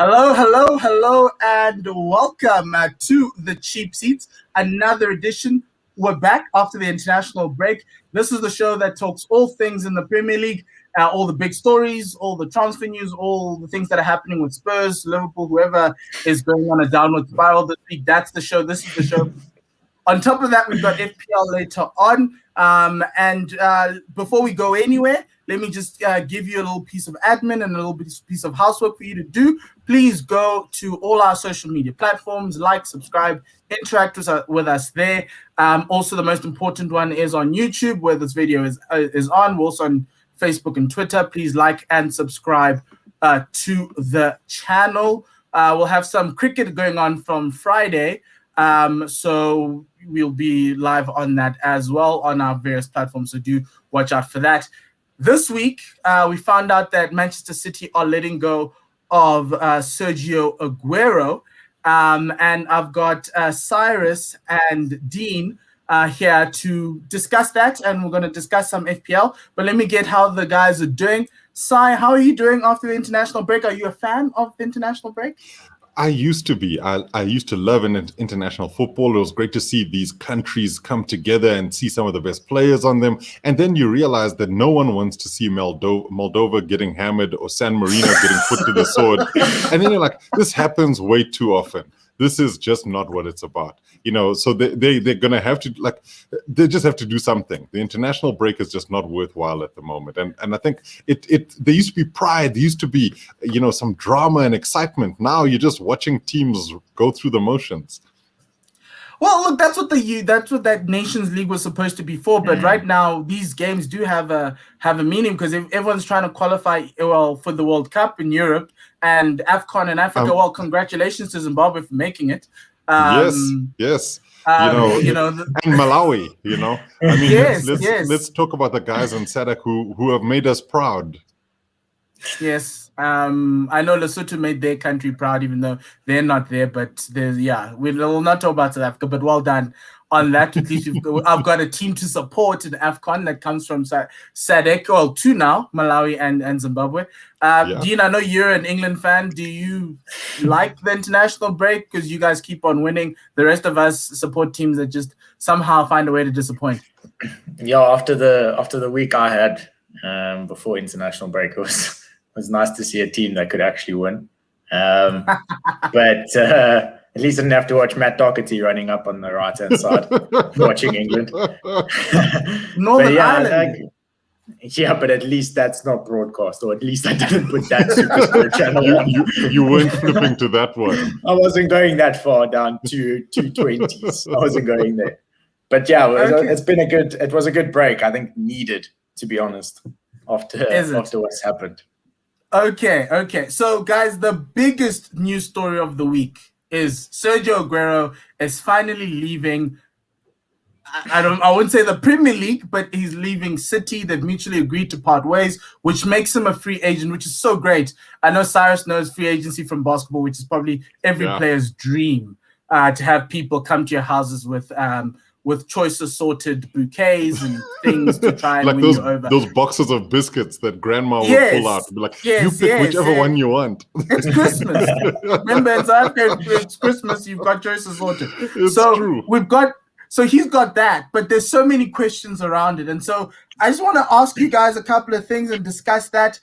Hello, and welcome to the Cheap Seats, another edition. We're back after the international break. This is the show that talks all things in the Premier League, all the big stories, all the transfer news, all the things that are happening with Spurs, Liverpool, whoever is going on a downward spiral this week. That's the show. This is the show. On top of that, we've got FPL later on. And before we go anywhere, let me just give you a little piece of admin and a little piece of housework for you to do. Please go to all our social media platforms, like, subscribe, interact with us there. Also, the most important one is on YouTube, where this video is on. We're also on Facebook and Twitter. Please like and subscribe to the channel. We'll have some cricket going on from Friday. So we'll be live on that as well on our various platforms. So do watch out for that. This week, we found out that Manchester City are letting go of Sergio Aguero. And I've got Cyrus and Dean here to discuss that. And we're going to discuss some FPL. But let me get how the guys are doing. Cy, how are you doing after the international break? Are you a fan of the international break? I used to be. I used to love international football. It was great to see these countries come together and see some of the best players on them. And then you realize that no one wants to see Moldova getting hammered or San Marino getting put to the sword. And then you're like, this happens way too often. This is just not what it's about. So they're going to have to, they just have to do something. The international break is just not worthwhile at the moment. And I think there used to be pride. There used to be, some drama and excitement. Now you're just watching teams go through the motions. Well, look, that's what that Nations League was supposed to be for. But right now, these games do have a meaning because everyone's trying to qualify for the World Cup in Europe and AFCON in Africa. Well, congratulations to Zimbabwe for making it. Yes. And Malawi. I mean, let's talk about the guys in SADC who have made us proud. Yes. I know Lesotho made their country proud, even though they're not there. But we'll not talk about South Africa. But well done on that. At least I've got a team to support in AFCON that comes from SADC. Well, two now, Malawi and Zimbabwe. Dean, I know you're an England fan. Do you like the international break because you guys keep on winning? The rest of us support teams that just somehow find a way to disappoint. Yeah, after the week I had before international break, it was nice to see a team that could actually win. But at least I didn't have to watch Matt Doherty running up on the right-hand side, watching England. Northern Ireland. But at least that's not broadcast, or at least I didn't put that Supersport channel on. You weren't flipping to that one. I wasn't going that far down to 220s. I wasn't going there. But yeah, it was a good break. I think needed, to be honest, after what's happened. Okay. So, guys, the biggest news story of the week is Sergio Aguero is finally leaving. I wouldn't say the Premier League, but he's leaving City. They've mutually agreed to part ways, which makes him a free agent, which is so great. I know Cyrus knows free agency from basketball, which is probably every player's dream, to have people come to your houses with choice assorted bouquets and things to try and win you over. Those boxes of biscuits that grandma would pull out. Be like, you pick whichever one you want. It's Christmas. Remember, in South Africa, it's Christmas, you've got choice assorted. It's true. So he's got that, but there's so many questions around it. And so I just want to ask you guys a couple of things and discuss that.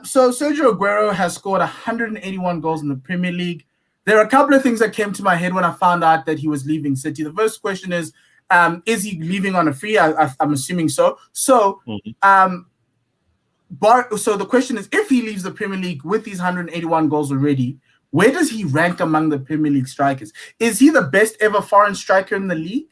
So Sergio Aguero has scored 181 goals in the Premier League. There are a couple of things that came to my head when I found out that he was leaving City. The first question is he leaving on a free? I'm assuming so. So, so the question is, if he leaves the Premier League with these 181 goals already, where does he rank among the Premier League strikers? Is he the best ever foreign striker in the league?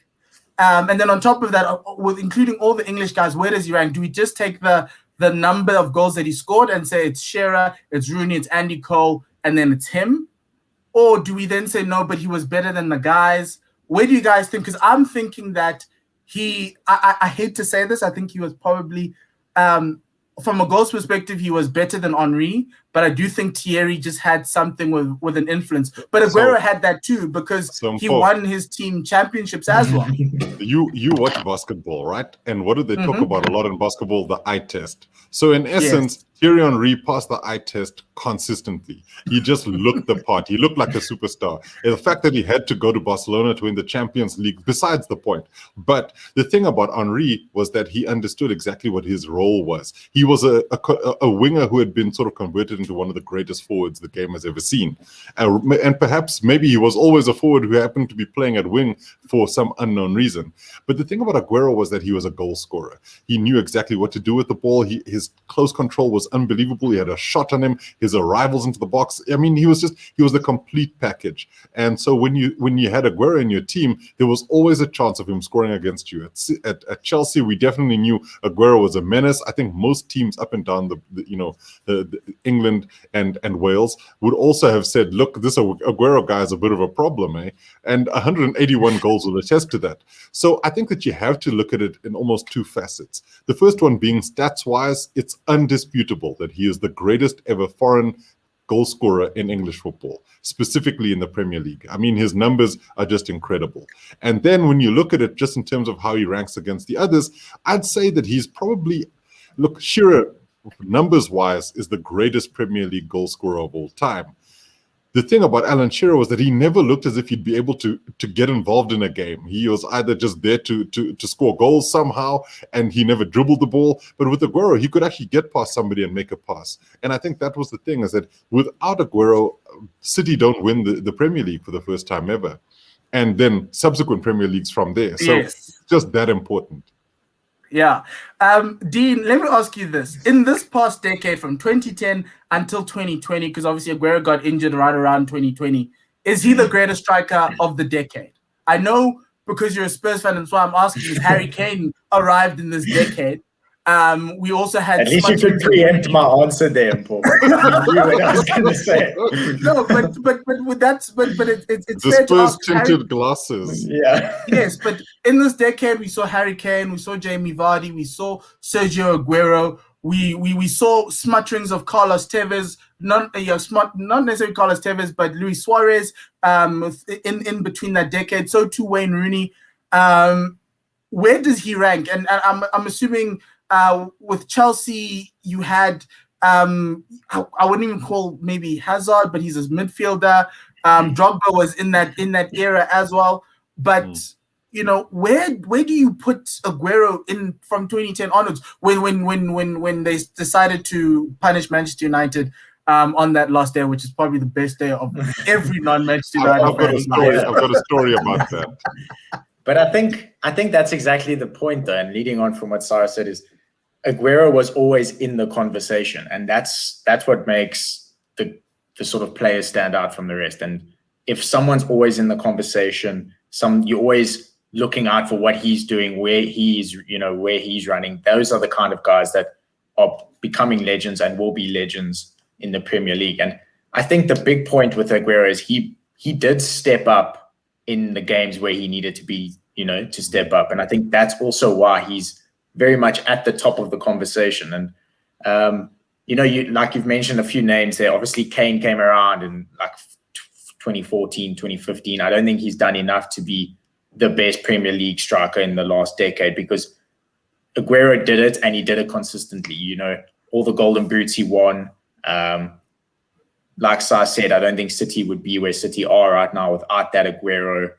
And then on top of that, with including all the English guys, where does he rank? Do we just take the number of goals that he scored and say it's Shearer, it's Rooney, it's Andy Cole, and then it's him? Or do we then say, no, but he was better than the guys? Where do you guys think? Because I'm thinking that I hate to say this, I think he was probably, from a goals perspective, he was better than Henry, but I do think Thierry just had something with an influence. But Aguero had that too, because he won his team championships as well. You watch basketball, right? And what do they talk about a lot in basketball? The eye test. So in essence, Thierry Henry passed the eye test consistently. He just looked the part. He looked like a superstar. And the fact that he had to go to Barcelona to win the Champions League, besides the point. But the thing about Henry was that he understood exactly what his role was. He was a winger who had been sort of converted into one of the greatest forwards the game has ever seen. And perhaps maybe he was always a forward who happened to be playing at wing for some unknown reason. But the thing about Aguero was that he was a goal scorer. He knew exactly what to do with the ball. His close control was unbelievable. He had a shot on him, his arrivals into the box. I mean, he was the complete package. And so when you had Aguero in your team, there was always a chance of him scoring against you. At Chelsea, we definitely knew Aguero was a menace. I think most teams up and down the England and Wales would also have said, look, this Aguero guy is a bit of a problem, eh? And 181 goals will attest to that. So I think that you have to look at it in almost two facets. The first one being stats-wise, it's undisputable that he is the greatest ever foreign goal scorer in English football, specifically in the Premier League. I mean, his numbers are just incredible. And then when you look at it just in terms of how he ranks against the others, I'd say that he's probably, look, Shearer, numbers-wise, is the greatest Premier League goal scorer of all time. The thing about Alan Shearer was that he never looked as if he'd be able to get involved in a game. He was either just there to score goals somehow, and he never dribbled the ball. But with Aguero, he could actually get past somebody and make a pass. And I think that was the thing, is that without Aguero, City don't win the Premier League for the first time ever. And then subsequent Premier Leagues from there. So it's just that important. Yeah. Dean, let me ask you this. In this past decade, from 2010 until 2020, because obviously Aguero got injured right around 2020, is he the greatest striker of the decade? I know because you're a Spurs fan, and so I'm asking, is Harry Kane arrived in this decade? We also had... At least you could preempt my answer there, Paul. You knew what I was going to say. No, but it's the fair to ask. Spurs-tinted glasses. Yeah. Yes, but in this decade, we saw Harry Kane, we saw Jamie Vardy, we saw Sergio Aguero, we saw smutterings of Carlos Tevez, not necessarily Carlos Tevez, but Luis Suarez. In between that decade, so too Wayne Rooney. Where does he rank? And I'm assuming. With Chelsea, you had I wouldn't even call maybe Hazard, but he's a midfielder. Drogba was in that era as well. But where do you put Aguero in from 2010 onwards when they decided to punish Manchester United on that last day, which is probably the best day of every non-Manchester United. I've got a story about that. But I think that's exactly the point, though. And leading on from what Sarah said is, Aguero was always in the conversation, and that's what makes the sort of players stand out from the rest. And if someone's always in the conversation, you're always looking out for what he's doing, where he's running. Those are the kind of guys that are becoming legends and will be legends in the Premier League. And I think the big point with Aguero is he did step up in the games where he needed to be, to step up. And I think that's also why he's very much at the top of the conversation. And, you've mentioned a few names there. Obviously, Kane came around in like 2014, 2015. I don't think he's done enough to be the best Premier League striker in the last decade, because Aguero did it, and he did it consistently. All the golden boots he won. Like Sai said, I don't think City would be where City are right now without that Aguero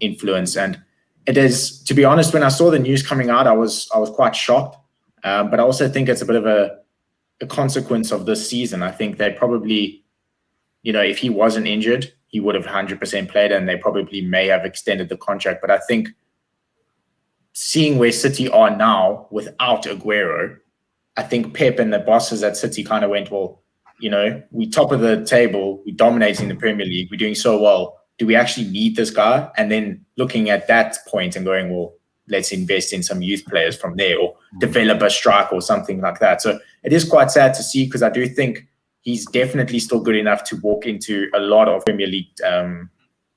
influence. And it is, to be honest, when I saw the news coming out, I was quite shocked. But I also think it's a bit of a consequence of this season. I think they probably, if he wasn't injured, he would have 100% played, and they probably may have extended the contract. But I think seeing where City are now without Aguero, I think Pep and the bosses at City kind of went, well, we top of the table, we're dominating the Premier League, we're doing so well. Do we actually need this guy? And then looking at that point and going, well, let's invest in some youth players from there, or develop a striker or something like that. So it is quite sad to see, because I do think he's definitely still good enough to walk into a lot of Premier League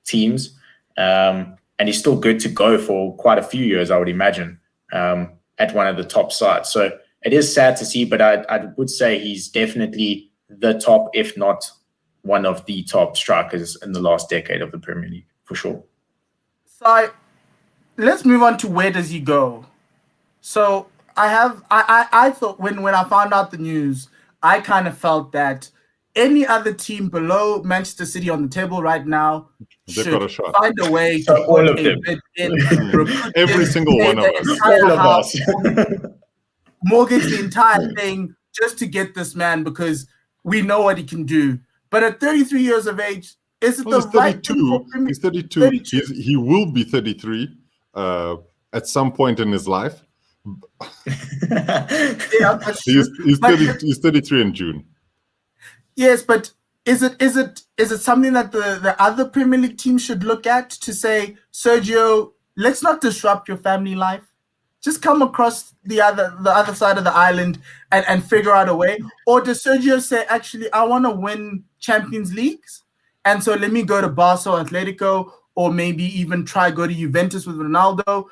teams. And he's still good to go for quite a few years, I would imagine, at one of the top sides. So it is sad to see, but I would say he's definitely the top, if not one of the top strikers in the last decade of the Premier League, for sure. So let's move on to where does he go? So I thought when I found out the news, I kind of felt that any other team below Manchester City on the table right now should find a way to put a bid in, recruit every single one of us, all of us, mortgage the entire thing just to get this man because we know what he can do. But at 33 years of age, is it the right thing for him? He's 32. He will be 33 at some point in his life. Yeah, that's true. He's 33 in June. Yes, but is it something that the other Premier League teams should look at to say, Sergio, let's not disrupt your family life. Just come across the other side of the island and figure out a way? Or does Sergio say, actually, I want to win Champions Leagues, and so let me go to Barca or Atletico, or maybe even try go to Juventus with Ronaldo,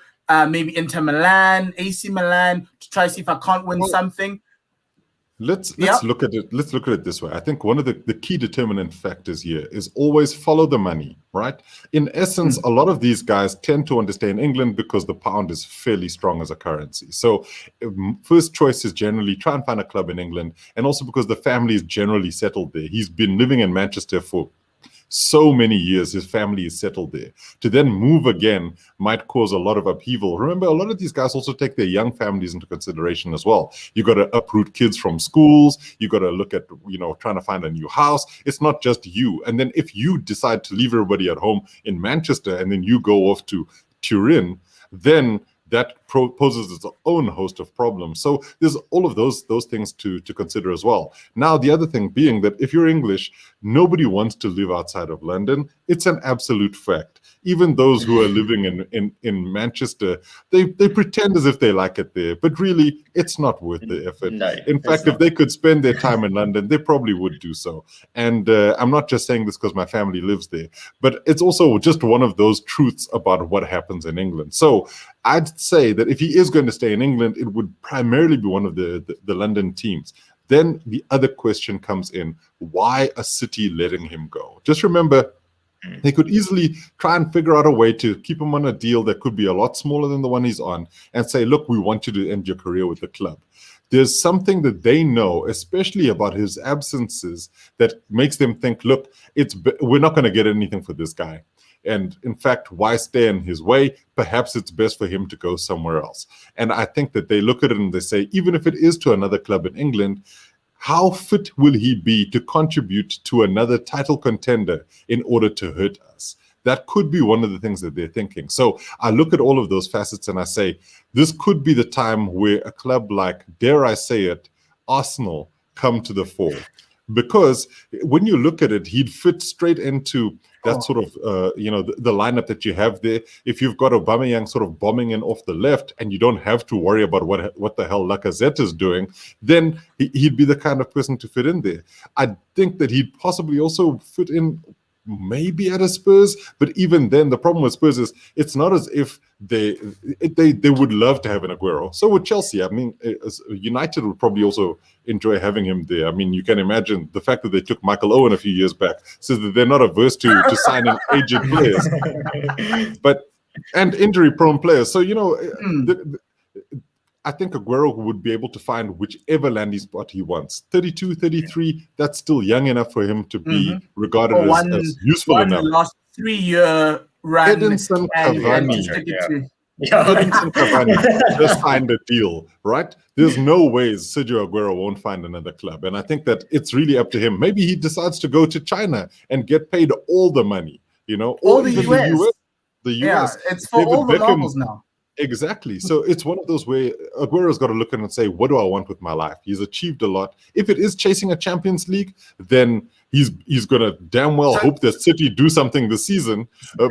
maybe Inter Milan, AC Milan, to try to see if I can't win something? Let's look at it. Let's look at it this way. I think one of the key determinant factors here is always follow the money, right? In essence, a lot of these guys tend to understand England because the pound is fairly strong as a currency. So first choice is generally try and find a club in England, and also because the family is generally settled there. He's been living in Manchester for so many years, his family is settled there. To then move again might cause a lot of upheaval. Remember, a lot of these guys also take their young families into consideration as well. You got to uproot kids from schools. You got to look at, trying to find a new house. It's not just you. And then if you decide to leave everybody at home in Manchester and then you go off to Turin, then that poses its own host of problems. So there's all of those things to consider as well. Now, the other thing being that if you're English, nobody wants to live outside of London. It's an absolute fact. Even those who are living in Manchester, they pretend as if they like it there, but really it's not worth the effort. No, in fact, if they could spend their time in London, they probably would do so. And I'm not just saying this because my family lives there, but it's also just one of those truths about what happens in England. So I'd say that if he is going to stay in England, it would primarily be one of the London teams. Then the other question comes in, why a City letting him go? Just remember, they could easily try and figure out a way to keep him on a deal that could be a lot smaller than the one he's on and say, look, we want you to end your career with the club. There's something that they know, especially about his absences, that makes them think, look, we're not going to get anything for this guy. And in fact, why stay in his way? Perhaps it's best for him to go somewhere else. And I think that they look at it and they say, even if it is to another club in England, how fit will he be to contribute to another title contender in order to hurt us? That could be one of the things that they're thinking. So I look at all of those facets and I say, this could be the time where a club like, dare I say it, Arsenal come to the fore. Because when you look at it, he'd fit straight into that sort of, the lineup that you have there. If you've got Aubameyang sort of bombing in off the left and you don't have to worry about what the hell Lacazette is doing, then he'd be the kind of person to fit in there. I think that he'd possibly also fit in maybe at a Spurs, but even then, the problem with Spurs is it's not as if they would love to have an Aguero. So would Chelsea. I mean, United would probably also enjoy having him there. I mean, you can imagine the fact that they took Michael Owen a few years back says that they're not averse to signing aged players, and injury-prone players. So I think Aguero would be able to find whichever landing spot he wants. 32, 33, that's still young enough for him to be regarded as useful enough. Last 3-year run. Edinson Cavani just signed a deal, right? There's no ways Sergio Aguero won't find another club. And I think that it's really up to him. Maybe he decides to go to China and get paid all the money, or the US. The US. Yeah, it's for all the novels now. Exactly. So it's one of those where Aguero's got to look at it and say, what do I want with my life? He's achieved a lot. If it is chasing a Champions League, then he's going to damn well hope that City do something this season. But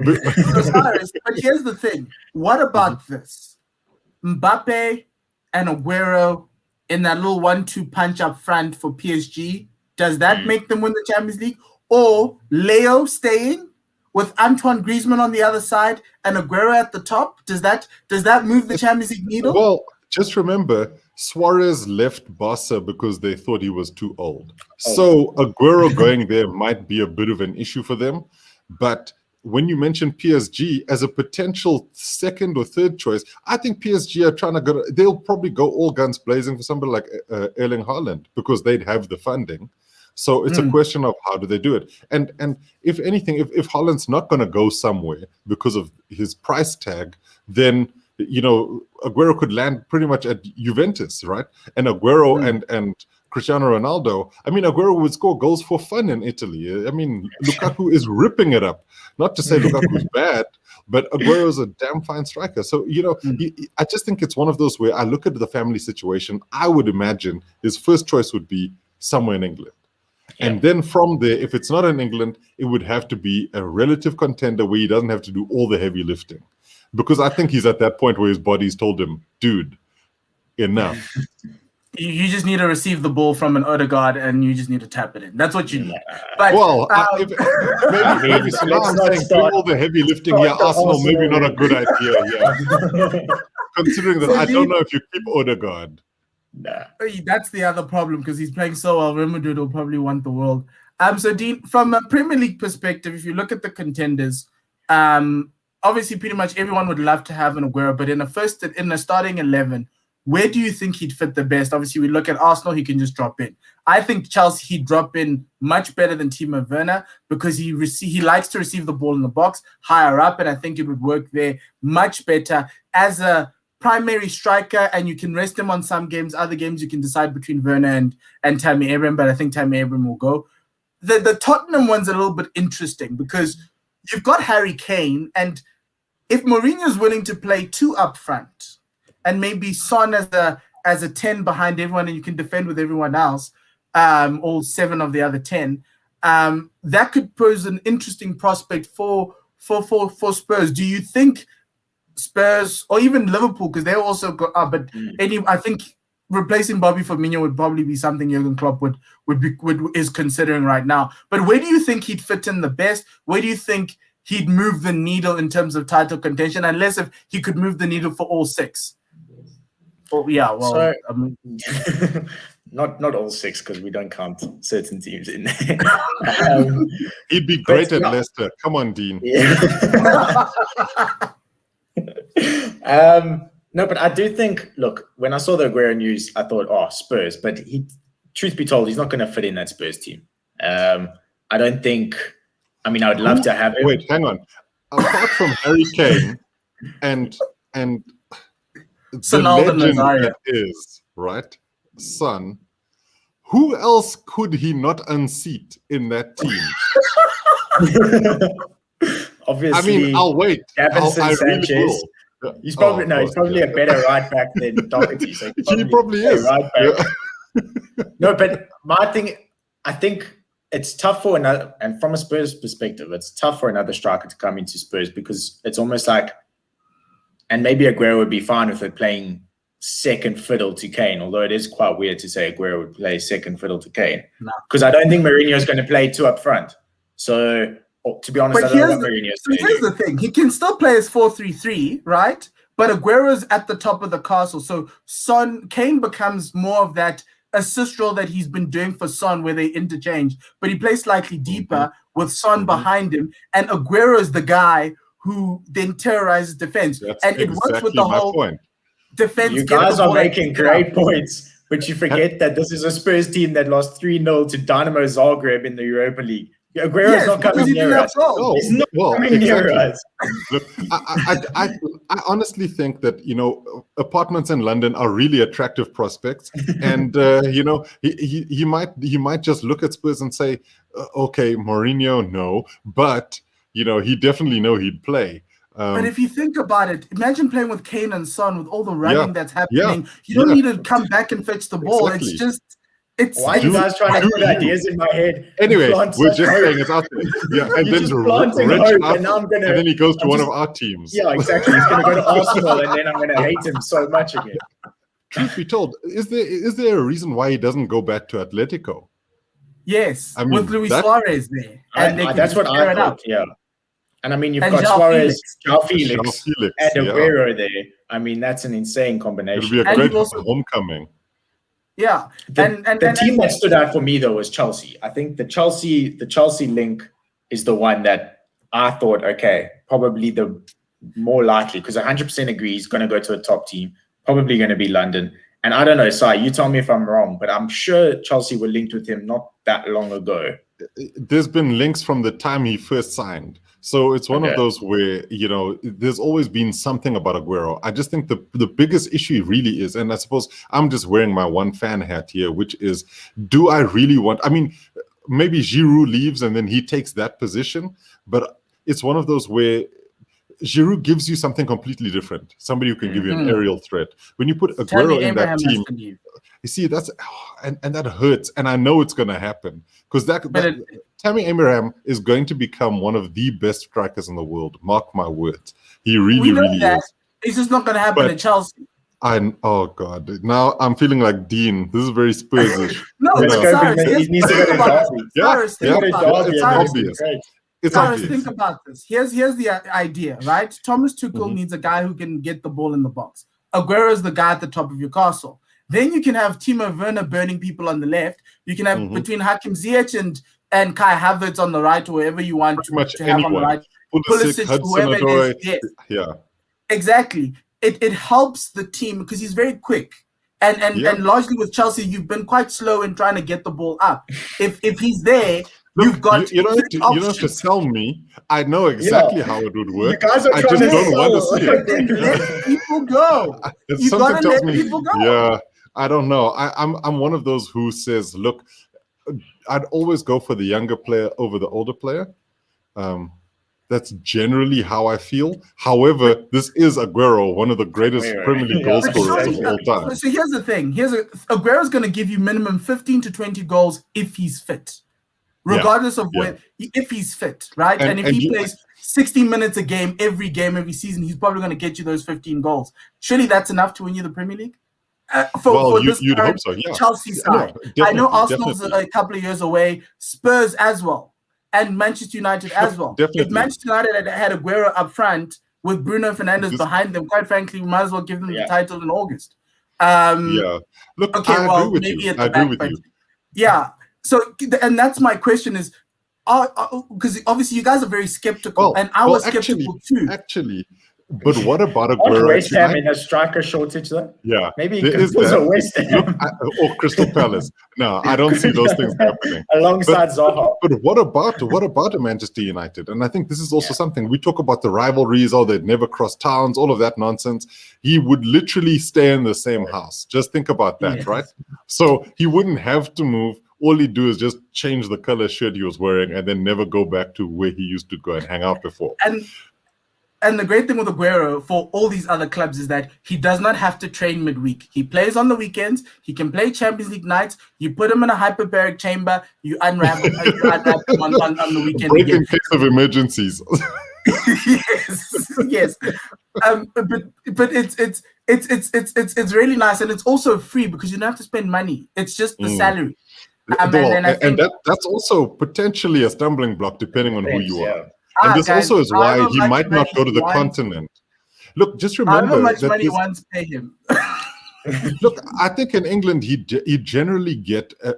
here's the thing. What about this? Mbappe and Aguero in that little 1-2 punch up front for PSG. Does that make them win the Champions League? Or Leo staying with Antoine Griezmann on the other side and Aguero at the top? Does that move the Champions League needle? Well, just remember, Suarez left Barca because they thought he was too old. So Aguero going there might be a bit of an issue for them. But when you mention PSG as a potential second or third choice, I think PSG are trying to go. They'll probably go all guns blazing for somebody like Erling Haaland because they'd have the funding. So it's a question of how do they do it. And if anything, if Haaland's not going to go somewhere because of his price tag, then Aguero could land pretty much at Juventus, right? And Aguero and Cristiano Ronaldo, I mean, Aguero would score goals for fun in Italy. I mean, Lukaku is ripping it up. Not to say Lukaku's bad, but Aguero is a damn fine striker. So, I just think it's one of those where I look at the family situation. I would imagine his first choice would be somewhere in England. Yeah. And then from there, if it's not in England, it would have to be a relative contender where he doesn't have to do all the heavy lifting. Because I think he's at that point where his body's told him, dude, enough. You just need to receive the ball from an Odegaard and you just need to tap it in. That's what you need. But, maybe so now I'm saying do all the heavy lifting here. Arsenal, maybe not a good idea. Yeah. Considering that I don't know if you keep Odegaard. Nah. That's the other problem because he's playing so well. Real Madrid will probably want the world. So Dean, from a Premier League perspective, if you look at the contenders, obviously pretty much everyone would love to have an Aguero, but in a starting 11, where do you think he'd fit the best? Obviously, we look at Arsenal, he can just drop in. I think Chelsea, he'd drop in much better than Timo Werner because he likes to receive the ball in the box higher up, and I think it would work there much better as a primary striker, and you can rest him on some games. Other games, you can decide between Werner and Tammy Abraham, but I think Tammy Abraham will go. The Tottenham one's a little bit interesting because you've got Harry Kane, and if Mourinho's willing to play two up front, and maybe Son as a 10 behind everyone, and you can defend with everyone else, all 7 of the other 10, that could pose an interesting prospect for Spurs. Do you think Spurs or even Liverpool, because they also got up, I think replacing Bobby Firmino would probably be something Jurgen Klopp is considering right now. But where do you think he'd fit in the best? Where do you think he'd move the needle in terms of title contention, unless if he could move the needle for all 6? Oh, yeah, well, so, not all 6 because we don't count certain teams in there. He'd be great at Leicester. Come on, Dean. Yeah. No, but I do think, look, when I saw the Aguero news, I thought, Spurs. But truth be told, he's not going to fit in that Spurs team. I don't think, I would love to have him. Wait, hang on. Apart from Harry Kane and the legend that is, right, Son, who else could he not unseat in that team? Obviously, I'll wait. Davinson Sanchez. Really he's probably a better right back than Doherty. So he probably is. Right back. Yeah. No, but my thing, I think it's tough for another, and from a Spurs perspective, it's tough for another striker to come into Spurs because it's almost like, and maybe Aguero would be fine with it playing second fiddle to Kane, although it is quite weird to say Aguero would play second fiddle to Kane. Because I don't think Mourinho is going to play 2 up front. So, to be honest, I don't know what Mourinho's doing. So here's the thing. He can still play as 4-3-3, right? But Aguero's at the top of the castle. So Kane becomes more of that assist role that he's been doing for Son where they interchange. But he plays slightly deeper with Son behind him. And Aguero is the guy who then terrorizes defense. And it works with the whole defense. You guys are making great points, but you forget that this is a Spurs team that lost 3-0 to Dynamo Zagreb in the Europa League. Aguero's not coming near us. He's not coming near us. Look, I honestly think that, apartments in London are really attractive prospects. And, he might just look at Spurs and say, okay, Mourinho, no. But, he definitely know he'd play. But if you think about it, imagine playing with Kane and Son with all the running that's happening. You don't need to come back and fetch the ball. Exactly. It's just... Why are you guys trying to put ideas in my head? Anyway, we're just saying it's out there. Yeah, and then and then he goes to one of our teams. Yeah, exactly. He's going to go to Arsenal, and then I'm going to hate him so much again. Truth be told, is there a reason why he doesn't go back to Atletico? Yes, with Luis Suarez there. That's what I thought, yeah. And you've got Suarez, João Felix, and Aguero there. I mean, that's an insane It'll combination. be a And great you've also- homecoming. Yeah, The team that stood out for me though was Chelsea. I think the Chelsea link is the one that I thought, okay, probably the more likely, because 100% agree he's going to go to a top team, probably going to be London. And I don't know, Sai, you tell me if I'm wrong, but I'm sure Chelsea were linked with him not that long ago. There's been links from the time he first signed. So it's one of those where, you know, there's always been something about Aguero. I just think the biggest issue really is, and I suppose I'm just wearing my one fan hat here, which is, do I really want, I mean, maybe Giroud leaves and then he takes that position, but it's one of those where Giroud gives you something completely different. Somebody who can give you an aerial threat. When you put Aguero in that team, you see, that's and that hurts, and I know it's going to happen because Tammy Abraham is going to become one of the best strikers in the world. Mark my words, he really is. It's just not going to happen at Chelsea. Oh God! Now I'm feeling like Dean. This is very Spurs-ish. No, Cyrus, he needs to go to Derby. It's obvious. It's obvious. Think about this. Here's the idea, right? Thomas Tuchel needs a guy who can get the ball in the box. Aguero is the guy at the top of your castle. Then you can have Timo Werner burning people on the left. You can have between Hakim Ziyech and Kai Havertz on the right, or whoever you want to have on the right. Pulisic, whoever it is. Yeah. Exactly. It helps the team because he's very quick. And largely with Chelsea, you've been quite slow in trying to get the ball up. If he's there, you've got you don't have to sell me. I know exactly how it would work. You guys are I just don't want to see it. Let people go. You gotta let people go. Yeah, I don't know. I'm one of those who says, look, I'd always go for the younger player over the older player. That's generally how I feel. However, this is Aguero, one of the greatest Premier League goal scorers of all time. So here's the thing. Aguero's going to give you minimum 15 to 20 goals if he's fit. Regardless of if he's fit, right? And if he plays 60 minutes a game, every season, he's probably going to get you those 15 goals. Surely that's enough to win you the Premier League? You'd hope so, yeah. Chelsea side. I know Arsenal's a couple of years away, Spurs as well, and Manchester United as well. If Manchester United had Aguero up front with Bruno Fernandes behind them, quite frankly, we might as well give them the title in August. Look, I agree with you. Yeah. So, and that's my question is, because obviously you guys are very skeptical, and I was skeptical too. Actually, but what about Aguero? West Ham in a striker shortage, though? Yeah, maybe there is a West Ham or Crystal Palace. No, I don't see those things happening alongside Zaha. But what about a Manchester United? And I think this is also something we talk about, the rivalries. Oh, they'd never cross towns, all of that nonsense. He would literally stay in the same house. Just think about that, right? So he wouldn't have to move. All he'd do is just change the color shirt he was wearing and then never go back to where he used to go and hang out before. And the great thing with Aguero for all these other clubs is that he does not have to train midweek. He plays on the weekends. He can play Champions League nights. You put him in a hyperbaric chamber. You unwrap him on the weekend. Break in case of emergencies. yes. But it's really nice, and it's also free because you don't have to spend money. It's just the salary. And that's also potentially a stumbling block depending on who you are. And this also is why he might not go to the continent. Look, just remember how much money wants pay him. Look, I think in England he'd generally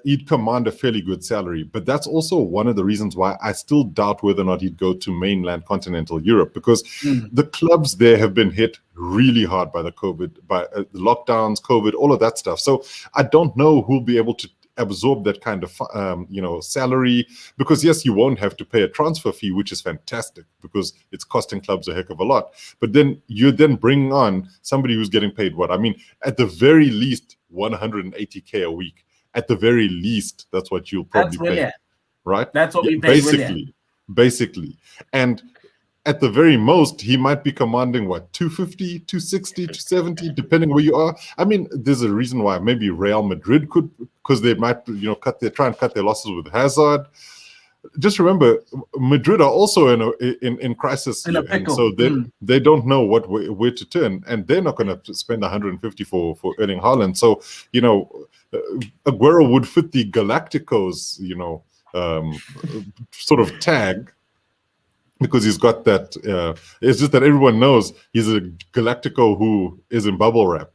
he'd command a fairly good salary, but that's also one of the reasons why I still doubt whether or not he'd go to mainland continental Europe, because the clubs there have been hit really hard by the lockdowns, COVID, all of that stuff. So I don't know who'll be able to absorb that kind of salary, because yes, you won't have to pay a transfer fee, which is fantastic because it's costing clubs a heck of a lot. But then you're bringing on somebody who's getting paid what? I mean, at the very least 180k a week. At the very least, that's what you'll probably pay, right? That's what we pay. Basically. And at the very most, he might be commanding what, 250, 260, 270, depending where you are. I mean, there's a reason why maybe Real Madrid could, because they might, try and cut their losses with Hazard. Just remember, Madrid are also in crisis, in a pickle. So they don't know where to turn, and they're not going to spend 150 for Erling Haaland. So Aguero would fit the Galacticos, sort of tag. because he's got that. It's just that everyone knows he's a Galactico who is in bubble wrap.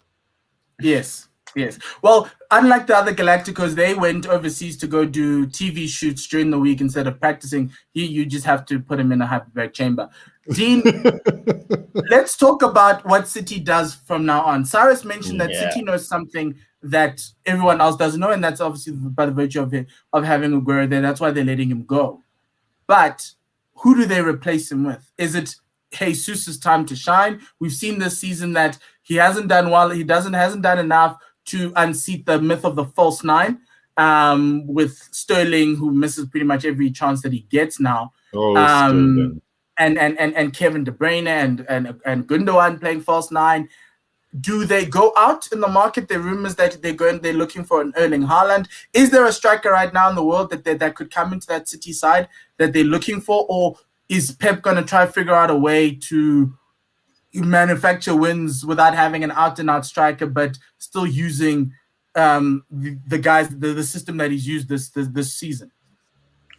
Yes. Yes. Well, unlike the other Galacticos, they went overseas to go do TV shoots during the week instead of practicing. You just have to put him in a hyperbaric chamber. Dean, let's talk about what City does from now on. Cyrus mentioned that City knows something that everyone else doesn't know, and that's obviously by the virtue of having Aguero there. That's why they're letting him go. But who do they replace him with? Is it Jesus' time to shine? We've seen this season that he hasn't done well. He hasn't done enough to unseat the myth of the false nine, with Sterling, who misses pretty much every chance that he gets now. Sterling. And Kevin De Bruyne and Gundogan playing false nine. Do they go out in the market? There are rumors that they're looking for an Erling Haaland. Is there a striker right now in the world that could come into that City side that they're looking for, or is Pep going to try to figure out a way to manufacture wins without having an out-and-out striker, but still using the guys, the system that he's used this season?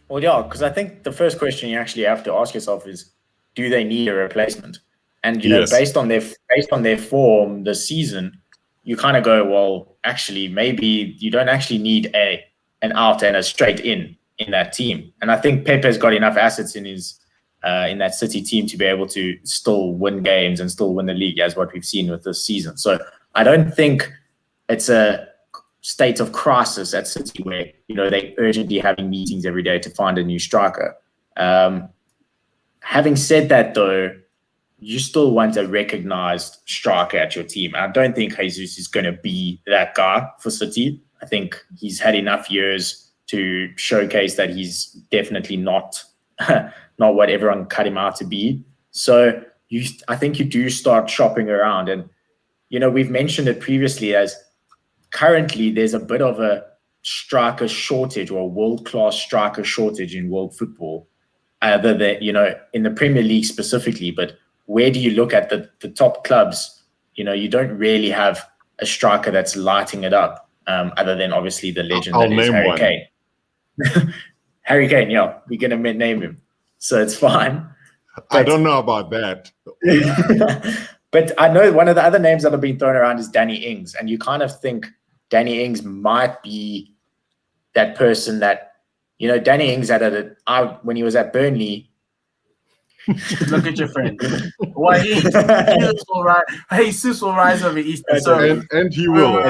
Well, yeah, because I think the first question you actually have to ask yourself is, do they need a replacement? And you know, based on their form this season, you kind of go, well, actually, maybe you don't actually need an out and a straight in that team. And I think Pep has got enough assets in his in that City team to be able to still win games and still win the league, as what we've seen with this season. So I don't think it's a state of crisis at City where, you know, they urgently having meetings every day to find a new striker. Having said that, though, you still want a recognized striker at your team. And I don't think Jesus is going to be that guy for City. I think he's had enough years to showcase that he's definitely not not what everyone cut him out to be. So I think you do start shopping around. And, you know, we've mentioned it previously as currently there's a bit of a striker shortage, or a world-class striker shortage in world football, other than, you know, in the Premier League specifically. But where do you look at the top clubs? You know, you don't really have a striker that's lighting it up, other than obviously the legend that is Harry Kane. Harry Kane, yeah, we're going to name him. So it's fine. But I don't know about that. But I know one of the other names that have been thrown around is Danny Ings. And you kind of think Danny Ings might be that person that, you know, Danny Ings when he was at Burnley. Look at your friend. Well, Jesus will rise over Easter. So, and he will.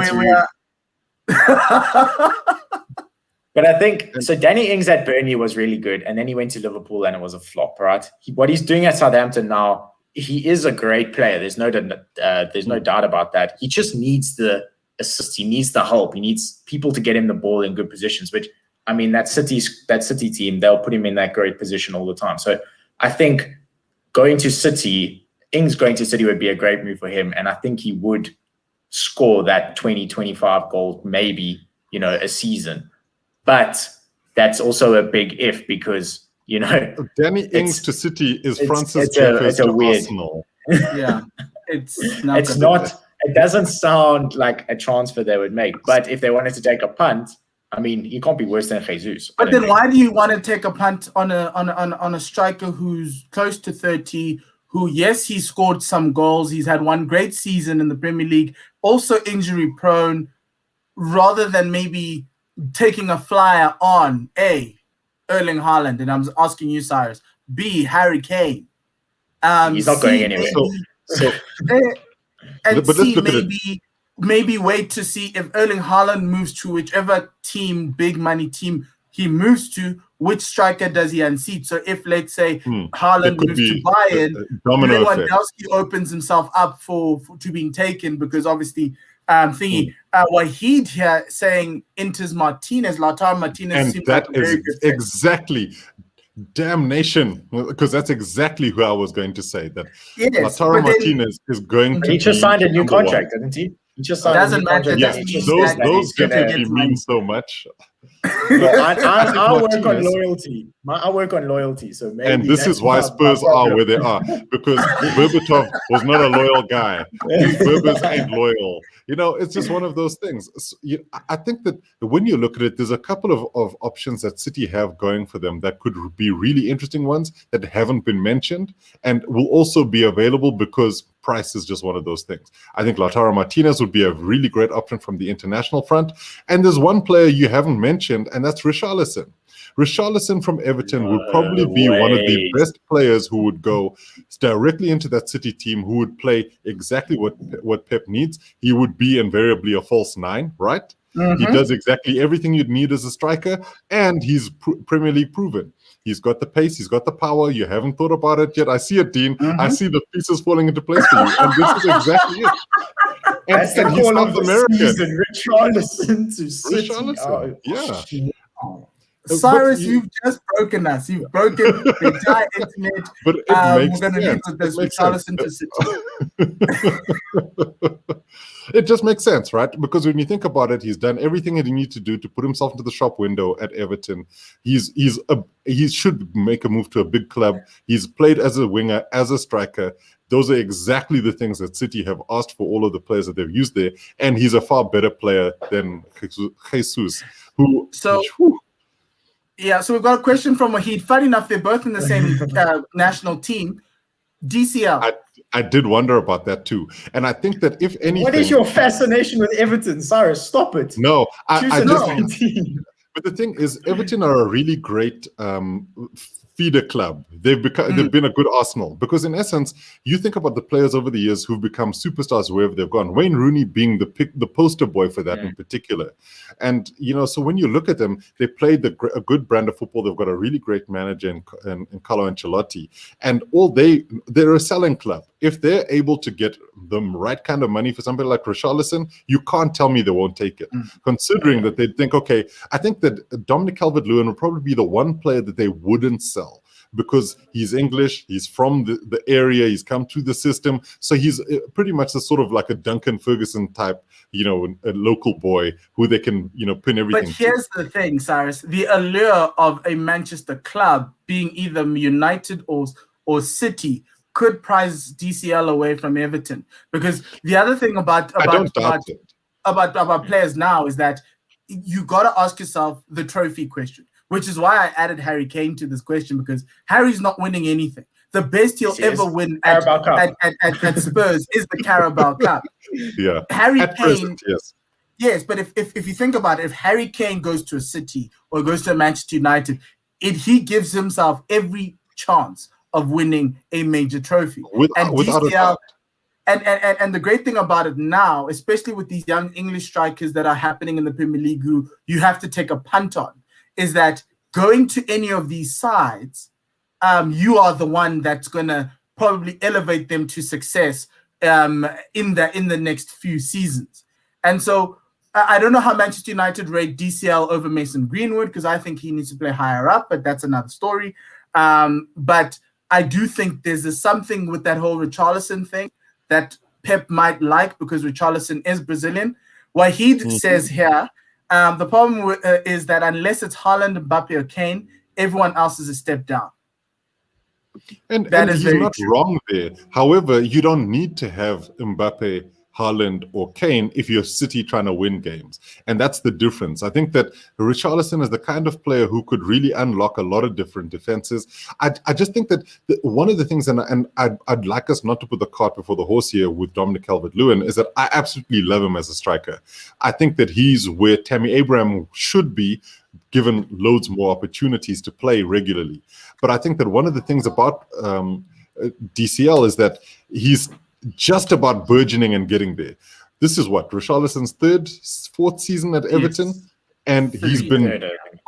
But I think, so Danny Ings at Burnley was really good, and then he went to Liverpool and it was a flop, right? What he's doing at Southampton now, he is a great player. There's no doubt about that. He just needs the assist. He needs the help. He needs people to get him the ball in good positions, which, I mean, that City team, they'll put him in that great position all the time. So I think Ings going to City would be a great move for him, and I think he would score that 20-25 goals, maybe, you know, a season. But that's also a big if, because, you know, Danny Ings to City is Francis Jeffers to Arsenal. Yeah, it doesn't sound like a transfer they would make. But if they wanted to take a punt, I mean, he can't be worse than Jesus. But then why do you want to take a punt on a striker who's close to 30, who, yes, he scored some goals, he's had one great season in the Premier League, also injury prone, rather than maybe taking a flyer on A, Erling Haaland, and I'm asking you, Cyrus, B, Harry Kane. He's not going anywhere. And C, maybe wait to see if Erling Haaland moves to whichever team, big money team he moves to, which striker does he unseat? So if, let's say, Haaland moves to Bayern, Lewandowski opens himself up to being taken, because obviously Wahid here saying enters Lautaro Martinez, and seems that like is exactly damnation, because that's exactly who I was going to say, that Lautaro Martinez is going to. He just signed a new contract, didn't he? He just signed a new contract. Yes, those definitely mean so much. Well, I work on Martinez. loyalty. I work on loyalty, so maybe. And this is why Spurs are where they are, because Berbatov was not a loyal guy. These Berbers ain't loyal. You know, it's just one of those things. I think that when you look at it, there's a couple of options that City have going for them that could be really interesting ones that haven't been mentioned and will also be available because price is just one of those things. I think Lautaro Martinez would be a really great option from the international front. And there's one player you haven't mentioned, and that's Richarlison. Richarlison from Everton would probably be one of the best players who would go directly into that City team, who would play exactly what Pep needs. He would be invariably a false nine, right? He does exactly everything you'd need as a striker, and he's Premier League proven. He's got the pace, he's got the power. You haven't thought about it yet. I see it, Dean. I see the pieces falling into place for you, and this is exactly it. And, that's the call of the season. Richarlison to City. Richarlison, yeah. Cyrus, you've just broken us. You've broken the entire internet. But it makes we're going to leave with this Richarlison to City. It just makes sense, right? Because when you think about it, he's done everything that he needs to do to put himself into the shop window at Everton. He should make a move to a big club. He's played as a winger, as a striker. Those are exactly the things that City have asked for all of the players that they've used there. And he's a far better player than Jesus. Yeah, so we've got a question from Wahid. Funny enough, they're both in the same national team. DCL. I did wonder about that too. And I think that if anything... What is your fascination with Everton, Cyrus? Stop it. No, I just... But the thing is, Everton are a really great feeder club. They've been a good Arsenal, because in essence, you think about the players over the years who've become superstars wherever they've gone. Wayne Rooney being the poster boy for that in particular. And so when you look at them, they played a good brand of football. They've got a really great manager in Carlo Ancelotti, and they're a selling club. If they're able to get the right kind of money for somebody like Richarlison, you can't tell me they won't take it. Considering that they'd think, okay, I think that Dominic Calvert-Lewin would probably be the one player that they wouldn't sell, because he's English, he's from the area, he's come through the system. So he's pretty much a sort of like a Duncan Ferguson type, a local boy who they can, pin everything. But here's the thing, Cyrus, the allure of a Manchester club being either United or City could prize DCL away from Everton. Because the other thing about players now is that you got to ask yourself the trophy question, which is why I added Harry Kane to this question, because Harry's not winning anything. The best he'll ever win at Spurs is the Carabao Cup. Yeah, Harry at Kane. Present, yes. Yes, but if you think about it, if Harry Kane goes to a City or goes to a Manchester United, he gives himself every chance of winning a major trophy. Without a doubt. And the great thing about it now, especially with these young English strikers that are happening in the Premier League who you have to take a punt on, is that going to any of these sides, you are the one that's going to probably elevate them to success in the next few seasons. And so I don't know how Manchester United rate DCL over Mason Greenwood, because I think he needs to play higher up, but that's another story. But I do think there's something with that whole Richarlison thing that Pep might like, because Richarlison is Brazilian. Wahid says here, the problem is that unless it's Haaland, Mbappe, or Kane, everyone else is a step down. And he's not wrong there. However, you don't need to have Mbappe, Haaland, or Kane if you're City trying to win games. And that's the difference. I think that Richarlison is the kind of player who could really unlock a lot of different defenses. I just think that one of the things, and I'd like us not to put the cart before the horse here with Dominic Calvert-Lewin, is that I absolutely love him as a striker. I think that he's where Tammy Abraham should be, given loads more opportunities to play regularly. But I think that one of the things about DCL is that he's just about burgeoning and getting there. This is what, Richarlison's fourth season at Everton, and he's been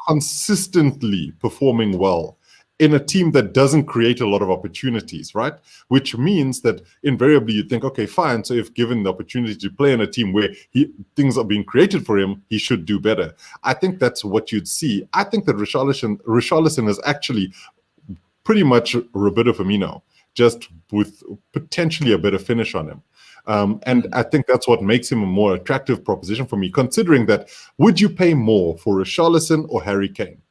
consistently performing well in a team that doesn't create a lot of opportunities, right? Which means that invariably you think, okay, fine, so if given the opportunity to play in a team where things are being created for him, he should do better. I think that's what you'd see. I think that Richarlison is actually pretty much Roberto Firmino, just with potentially a better finish on him. And I think that's what makes him a more attractive proposition for me, considering that would you pay more for Richarlison or Harry Kane?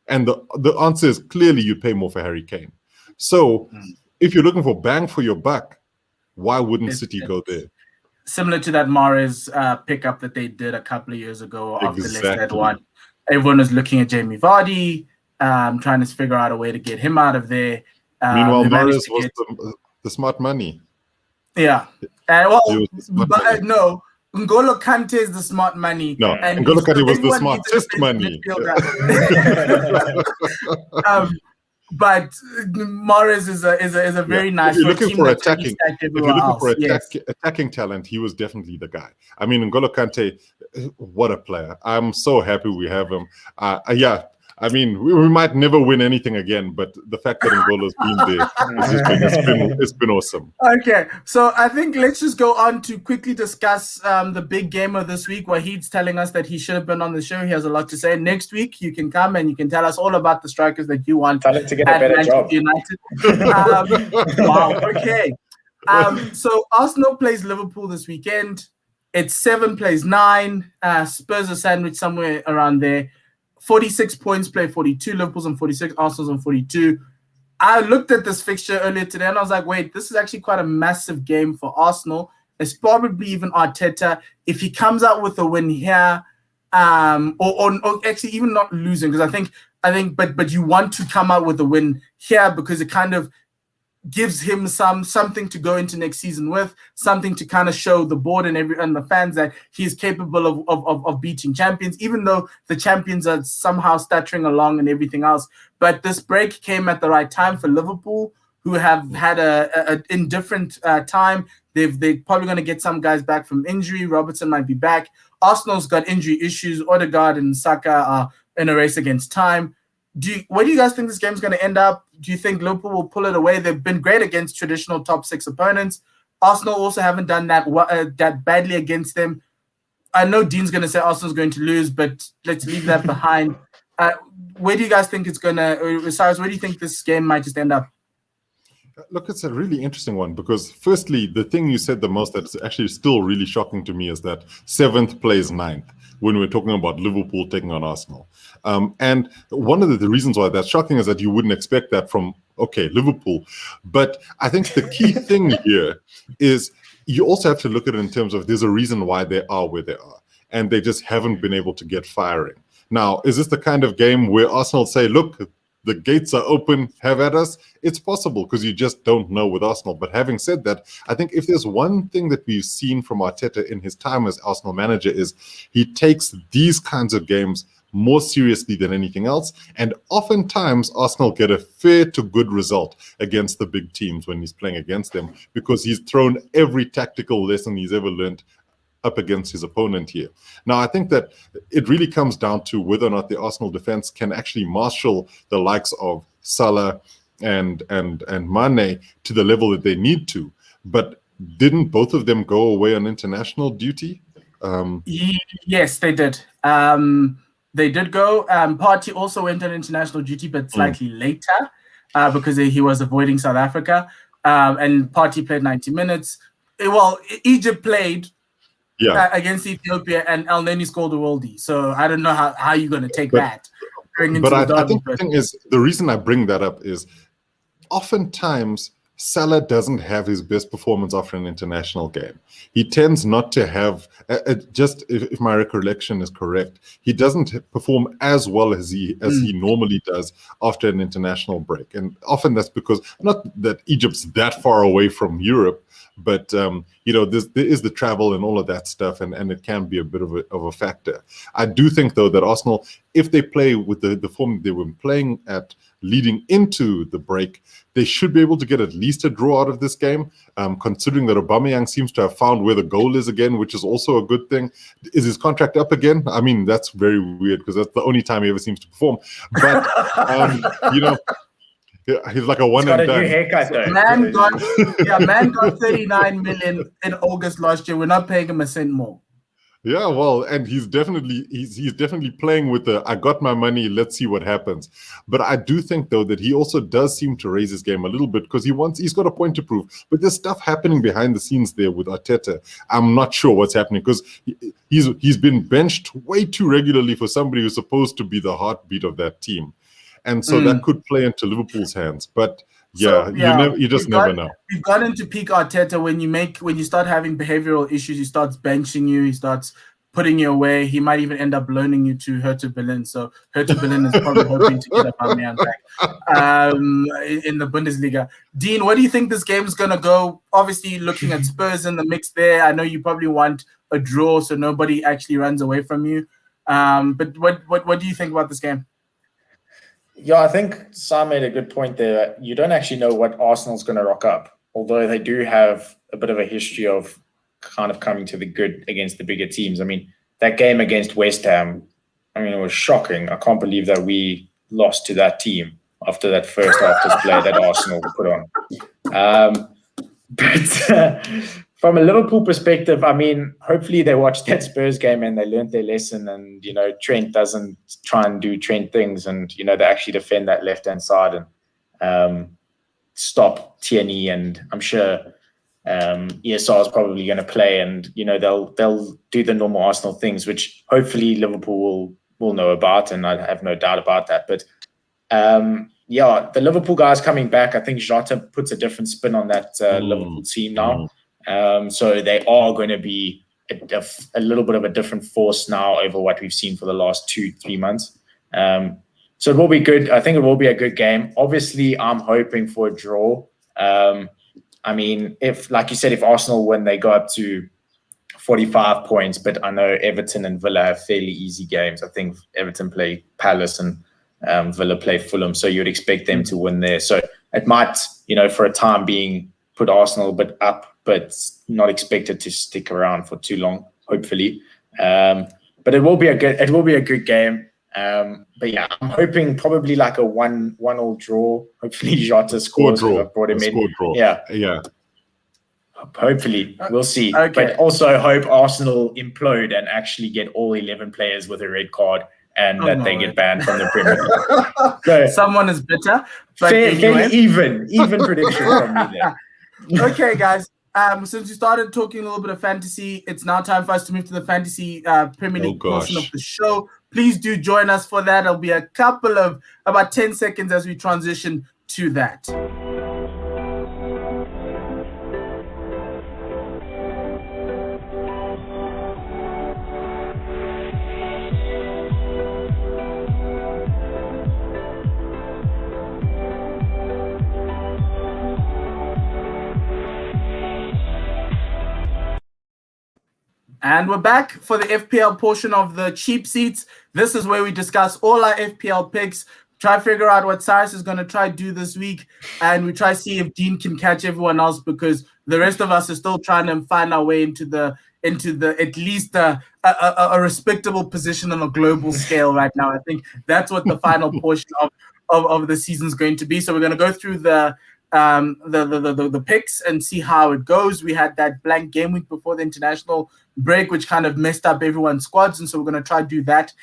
And the answer is clearly you pay more for Harry Kane. So if you're looking for bang for your buck, why wouldn't City go there? Similar to that Mahrez pickup that they did a couple of years ago after Leicester had Exactly. won. Everyone was looking at Jamie Vardy, trying to figure out a way to get him out of there. Meanwhile, they managed Mahrez to was get- the smart money. Yeah. He was the smart money. No, N'Golo Kante is the smart money. No, and N'Golo Kante was the everyone needs a smartest defensive money. midfielder. But Mahrez is a very nice. If you're looking for Yes. attacking talent, he was definitely the guy. I mean, N'Golo Kante, what a player! I'm so happy we have him. I mean, we might never win anything again, but the fact that N'Golo's been there it's been awesome. Okay, so I think let's just go on to quickly discuss the big game of this week. Wahid's telling us that he should have been on the show. He has a lot to say. Next week, you can come and you can tell us all about the strikers that you want. Tell him to get a better job. United. Wow. Okay. So Arsenal plays Liverpool this weekend. It's 7 plays 9. Spurs are sandwiched somewhere around there. 46 points, play 42. Liverpool's on 46. Arsenal's on 42. I looked at this fixture earlier today and I was like, wait, this is actually quite a massive game for Arsenal. It's probably even Arteta. If he comes out with a win here, or actually even not losing, because I think, but you want to come out with a win here because it kind of gives him something to go into next season with, something to kind of show the board and the fans that he is capable of beating champions, even though the champions are somehow stuttering along and everything else. But this break came at the right time for Liverpool, who have had a indifferent time. They're probably going to get some guys back from injury. Robertson might be back. Arsenal's got injury issues. Odegaard and Saka are in a race against time. Where do you guys think this game's going to end up? Do you think Liverpool will pull it away? They've been great against traditional top 6 opponents. Arsenal also haven't done that badly against them. I know Dean's going to say Arsenal's going to lose, but let's leave that behind. Where do you guys think it's going to – Cyrus, where do you think this game might just end up? Look, it's a really interesting one because firstly, the thing you said the most that's actually still really shocking to me is that 7th plays 9th when we're talking about Liverpool taking on Arsenal. And one of the reasons why that's shocking is that you wouldn't expect that from, Liverpool. But I think the key thing here is you also have to look at it in terms of there's a reason why they are where they are. And they just haven't been able to get firing. Now, is this the kind of game where Arsenal say, look, the gates are open, have at us? It's possible because you just don't know with Arsenal. But having said that, I think if there's one thing that we've seen from Arteta in his time as Arsenal manager is he takes these kinds of games more seriously than anything else. And oftentimes Arsenal get a fair to good result against the big teams when he's playing against them because he's thrown every tactical lesson he's ever learned up against his opponent here. Now, I think that it really comes down to whether or not the Arsenal defense can actually marshal the likes of Salah and Mane to the level that they need to. But didn't both of them go away on international duty? Yes, they did. They did go. Partey also went on international duty, but slightly later because he was avoiding South Africa. And Partey played 90 minutes. Well, Egypt played against Ethiopia, and El Neni scored a worldie. So I don't know how you're going to take that. But I think the thing is, the reason I bring that up is oftentimes Salah doesn't have his best performance after an international game. He tends not to have, if my recollection is correct, he doesn't perform as well as he normally does after an international break. And often that's because, not that Egypt's that far away from Europe, but there is the travel and all of that stuff, and it can be a bit of a factor. I do think, though, that Arsenal, if they play with the form they were playing at leading into the break, they should be able to get at least a draw out of this game, considering that Aubameyang seems to have found where the goal is again, which is also a good thing. Is his contract up again? I mean, that's very weird because that's the only time he ever seems to perform. But, he's like a one and done. New haircut, though. Man got 39 million in August last year. We're not paying him a cent more. Yeah, well, and he's definitely playing with the I got my money, let's see what happens. But I do think though that he also does seem to raise his game a little bit because he's got a point to prove. But there's stuff happening behind the scenes there with Arteta. I'm not sure what's happening because he's been benched way too regularly for somebody who's supposed to be the heartbeat of that team. And so that could play into Liverpool's hands. But yeah, you just never know. You've got into peak Arteta when you start having behavioral issues. He starts benching you. He starts putting you away. He might even end up loaning you to Hertha Berlin. So Hertha Berlin is probably hoping to get a Aubameyang back in the Bundesliga. Dean, what do you think this game is going to go? Obviously, looking at Spurs in the mix there. I know you probably want a draw so nobody actually runs away from you. But what do you think about this game? Yeah, I think Sam made a good point there. You don't actually know what Arsenal's going to rock up, although they do have a bit of a history of kind of coming to the good against the bigger teams. I mean, that game against West Ham, it was shocking. I can't believe that we lost to that team after that first half display that Arsenal put on. But from a Liverpool perspective, hopefully they watched that Spurs game and they learned their lesson, and Trent doesn't try and do Trent things, and they actually defend that left-hand side and stop Tierney, and I'm sure ESR is probably going to play, and they'll do the normal Arsenal things, which hopefully Liverpool will know about, and I have no doubt about that. But the Liverpool guys coming back, I think Jota puts a different spin on that Liverpool team now. So they are going to be a little bit of a different force now over what we've seen for the last 2-3 months. So it will be good. I think it will be a good game. Obviously, I'm hoping for a draw. If, like you said, if Arsenal win, they go up to 45 points, but I know Everton and Villa have fairly easy games. I think Everton play Palace and Villa play Fulham, so you'd expect them to win there. So it might, for a time being, put Arsenal a bit up, but not expected to stick around for too long, hopefully. But it will be a good game. But yeah, I'm hoping probably like a 1-1 draw. Hopefully Jota scores. Brought him in. Yeah. Hopefully, we'll see. Okay. But also hope Arsenal implode and actually get all 11 players with a red card, and that they get banned from the Premier League. So, someone is bitter. But fairly even prediction from me there. Okay, guys. Since we started talking a little bit of fantasy, it's now time for us to move to the fantasy Premier League portion of the show. Please do join us for that. It'll be a couple of about 10 seconds as we transition to that. And we're back for the FPL portion of the cheap seats. This is where we discuss all our FPL picks, try to figure out what Cyrus is going to try to do this week, and we try to see if Dean can catch everyone else, because the rest of us are still trying to find our way into the at least a respectable position on a global scale right now. I think that's what the final portion of the season is going to be. So we're going to go through the picks and see how it goes. We had that blank game week before the international break, which kind of messed up everyone's squads, and so we're going to try to do that.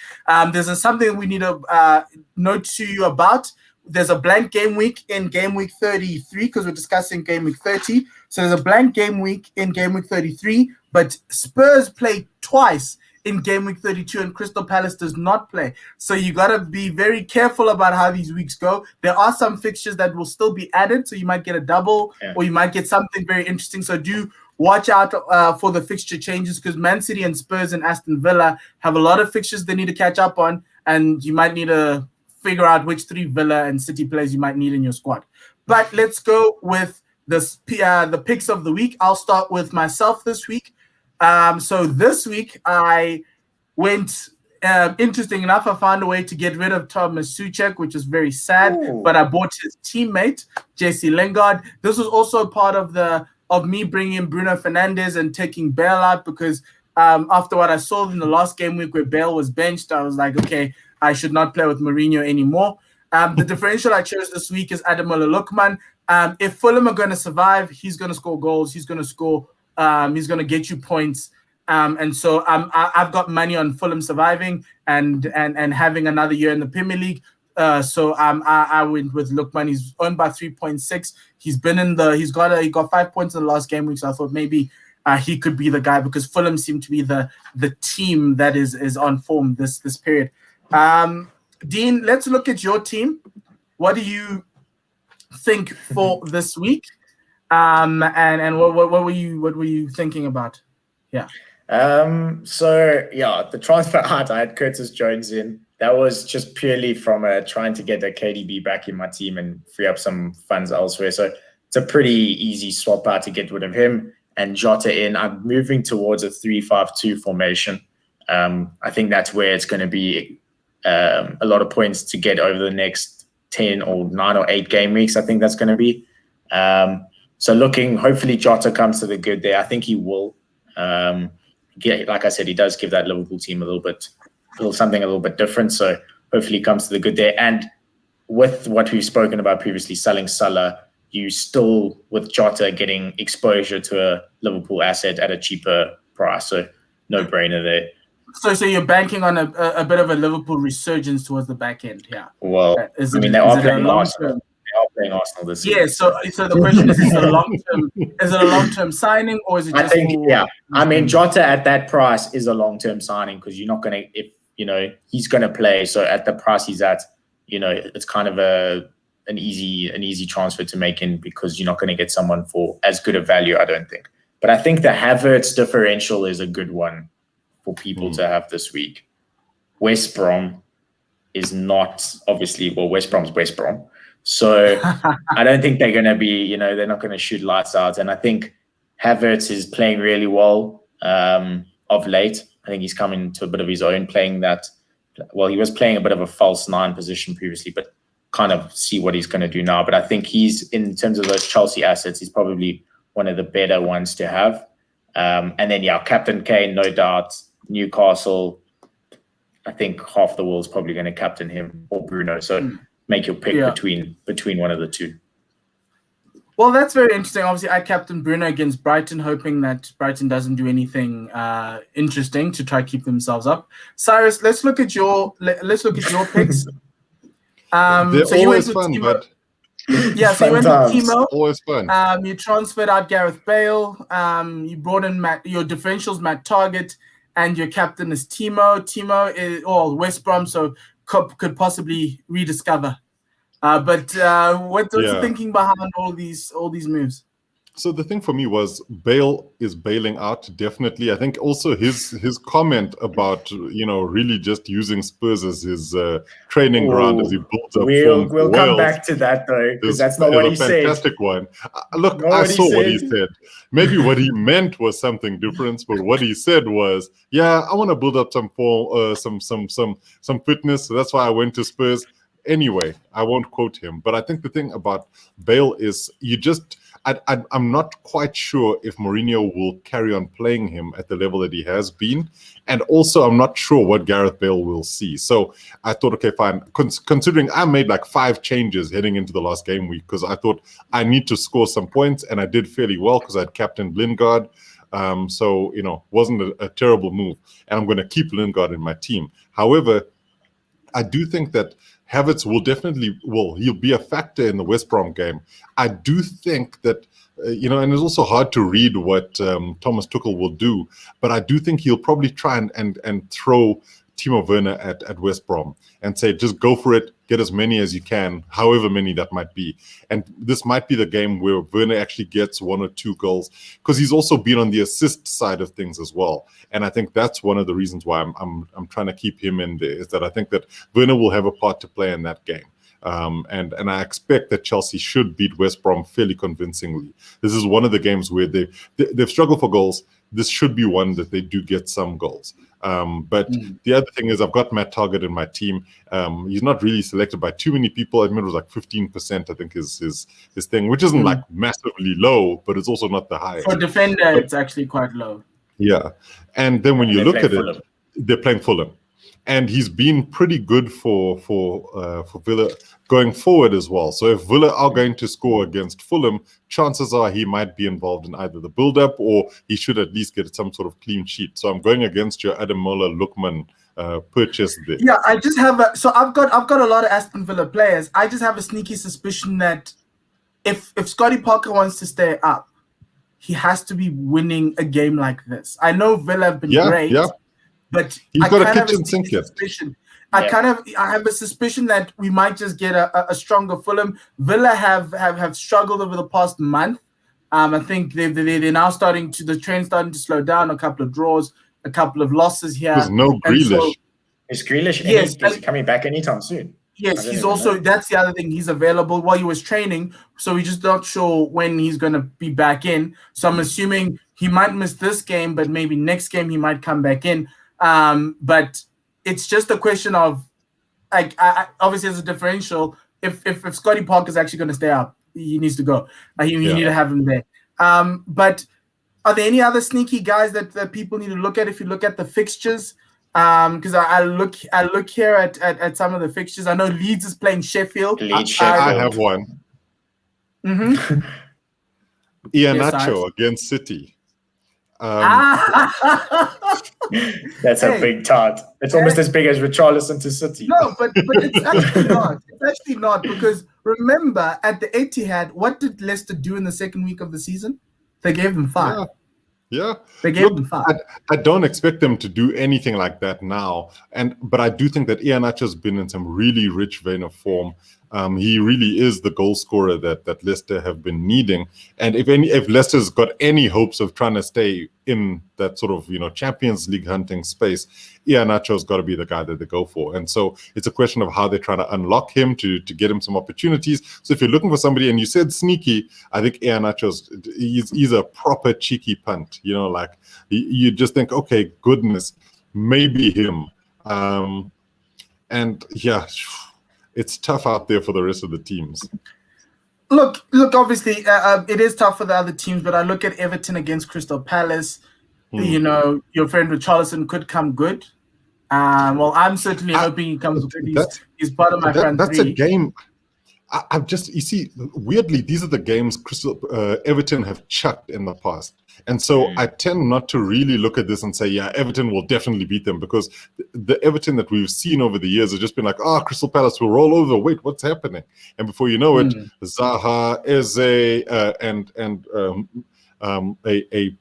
There's something we need to note to you about. There's a blank game week in game week 33 because we're discussing game week 30. So there's a blank game week in game week 33, but Spurs play twice in game week 32 and Crystal Palace does not play. So you got to be very careful about how these weeks go. There are some fixtures that will still be added, so you might get a double or you might get something very interesting. So do watch out for the fixture changes, because Man City and Spurs and Aston Villa have a lot of fixtures they need to catch up on, and you might need to figure out which 3 Villa and City players you might need in your squad. But let's go with the picks of the week. I'll start with myself this week. So this week I went, interesting enough, I found a way to get rid of Thomas Souček, which is very sad. But I bought his teammate, Jesse Lingard. This was also part of me bringing in Bruno Fernandes and taking Bale out, because after what I saw in the last game week where Bale was benched, I was like, okay, I should not play with Mourinho anymore. The differential I chose this week is Ademola Lookman. If Fulham are going to survive, he's going to score goals. He's going to score. He's going to get you points. And so I've got money on Fulham surviving and having another year in the Premier League. So I went with Lookman. He's owned by 3.6. He got 5 points in the last game week. So I thought maybe he could be the guy because Fulham seem to be the team that is on form this period. Dean, let's look at your team. What do you think for this week? And what were you thinking about? Yeah. So yeah, the transfer out, I had Curtis Jones in. That was just purely from trying to get a KDB back in my team and free up some funds elsewhere. So it's a pretty easy swap out to get rid of him and Jota in. I'm moving towards a 3-5-2 formation. I think that's where it's going to be a lot of points to get over the next 10 or 9 or 8 game weeks. I think that's going to be. So hopefully Jota comes to the good there. I think he will. Like I said, he does give that Liverpool team something a little bit different. So hopefully he comes to the good there. And with what we've spoken about previously, selling Salah, you still, with Jota, getting exposure to a Liverpool asset at a cheaper price. So no brainer there. So you're banking on a bit of a Liverpool resurgence towards the back end, yeah. Well, they are playing Arsenal. They are playing Arsenal this season. Yeah, so the question is it a long-term signing or is it just I mean, Jota at that price is a long-term signing because you're not going to, he's going to play. So at the price he's at, it's kind of an easy transfer to make in because you're not going to get someone for as good a value, I don't think. But I think the Havertz differential is a good one for people to have this week. West Brom is not West Brom's West Brom. So I don't think they're going to be, they're not going to shoot lights out. And I think Havertz is playing really well of late. I think he's coming to a bit of his own playing that. Well, he was playing a bit of a false 9 position previously, but kind of see what he's going to do now. But I think he's, in terms of those Chelsea assets, he's probably one of the better ones to have. And then, Captain Kane, no doubt. Newcastle, I think half the world's probably going to captain him or Bruno. So make your pick between one of the two. Well, that's very interesting. Obviously, I captained Bruno against Brighton, hoping that Brighton doesn't do anything interesting to try to keep themselves up. Cyrus, let's look at your picks. They're so always fun, but yeah, so you went with Timo. Always fun. You transferred out Gareth Bale. You brought in your differentials, Matt Target, and your captain is Timo. Timo is West Brom, so could possibly rediscover. But what's the thinking behind all these moves? So the thing for me was Bale is bailing out, definitely. I think also his comment about, really just using Spurs as his training ground as he builds up form. We'll come back to that, though, because that's not what he said. A fantastic one. Look, I saw what he said. Maybe what he meant was something different, but what he said was, I want to build up some form, some fitness. So that's why I went to Spurs. Anyway, I won't quote him. But I think the thing about Bale is I'm not quite sure if Mourinho will carry on playing him at the level that he has been. And also, I'm not sure what Gareth Bale will see. So I thought, okay, fine. Considering I made like 5 changes heading into the last game week because I thought I need to score some points. And I did fairly well because I had captained Lingard. So, wasn't a terrible move. And I'm going to keep Lingard in my team. However, I do think that Havertz he'll be a factor in the West Brom game. I do think that, and it's also hard to read what Thomas Tuchel will do, but I do think he'll probably try and throw Timo Werner at West Brom and say, just go for it, get as many as you can, however many that might be. And this might be the game where Werner actually gets 1 or 2 goals because he's also been on the assist side of things as well. And I think that's one of the reasons why I'm trying to keep him in there, is that I think that Werner will have a part to play in that game. And I expect that Chelsea should beat West Brom fairly convincingly. This is one of the games where they've struggled for goals. This should be one that they do get some goals. But the other thing is I've got Matt Target in my team. He's not really selected by too many people. I mean, it was like 15%, I think, is his thing, which isn't like massively low, but it's also not the highest. For defender, it's actually quite low. Yeah. And then when you look at it, they're playing Fulham. and he's been pretty good for Villa going forward as well. So if Villa are going to score against Fulham, chances are he might be involved in either the build-up or he should at least get some sort of clean sheet. So I'm going against your Ademola Lookman purchase there. Yeah, I just have I've got a lot of Aston Villa players. I just have a sneaky suspicion that if Scotty Parker wants to stay up, he has to be winning a game like this. I know Villa have been great, but he's I got kind a of kitchen sink yet. I have a suspicion that we might just get a stronger Fulham. Villa have struggled over the past month. I think they're now the trend's starting to slow down. A couple of draws, a couple of losses here. There's no Grealish. Is Grealish is he coming back anytime soon? Yes, he's also that's the other thing. He's available while he was training, so we're just not sure when he's going to be back in. So I'm assuming he might miss this game, but maybe next game he might come back in. But it's just a question of, like, obviously as a differential, if Scotty Parker is actually going to stay up, he needs to go. You need to have him there. But are there any other sneaky guys that people need to look at if you look at the fixtures? Because I look here at some of the fixtures. I know Leeds is playing Sheffield. I have one. Mm-hmm. Iheanacho against City. That's a big tart. It's almost as big as Richarlison to City. No, but it's actually not. It's actually not, because remember at the Etihad, what did Leicester do in the second week of the season? They gave them 5. Yeah, they gave them 5. I don't expect them to do anything like that now, but I do think that Iheanacho's been in some really rich vein of form. He really is the goal scorer that Leicester have been needing. And if Leicester's got any hopes of trying to stay in that sort of Champions League hunting space, Iheanacho's got to be the guy that they go for. And so it's a question of how they're trying to unlock him to get him some opportunities. So if you're looking for somebody, and you said sneaky, I think Iheanacho's he's a proper cheeky punt. Like you just think, okay, goodness, maybe him. And yeah. It's tough out there for the rest of the teams. Look, obviously, it is tough for the other teams, but I look at Everton against Crystal Palace. Your friend Richarlison could come good. Well, I'm certainly hoping he comes good. He's part of my front three. That's a game. You see, weirdly, these are the games Everton have chucked in the past. And so I tend not to really look at this and say, yeah, Everton will definitely beat them, because the Everton that we've seen over the years has just been like, Crystal Palace will roll over. Wait, what's happening? And before you know it, Zaha, Eze, and a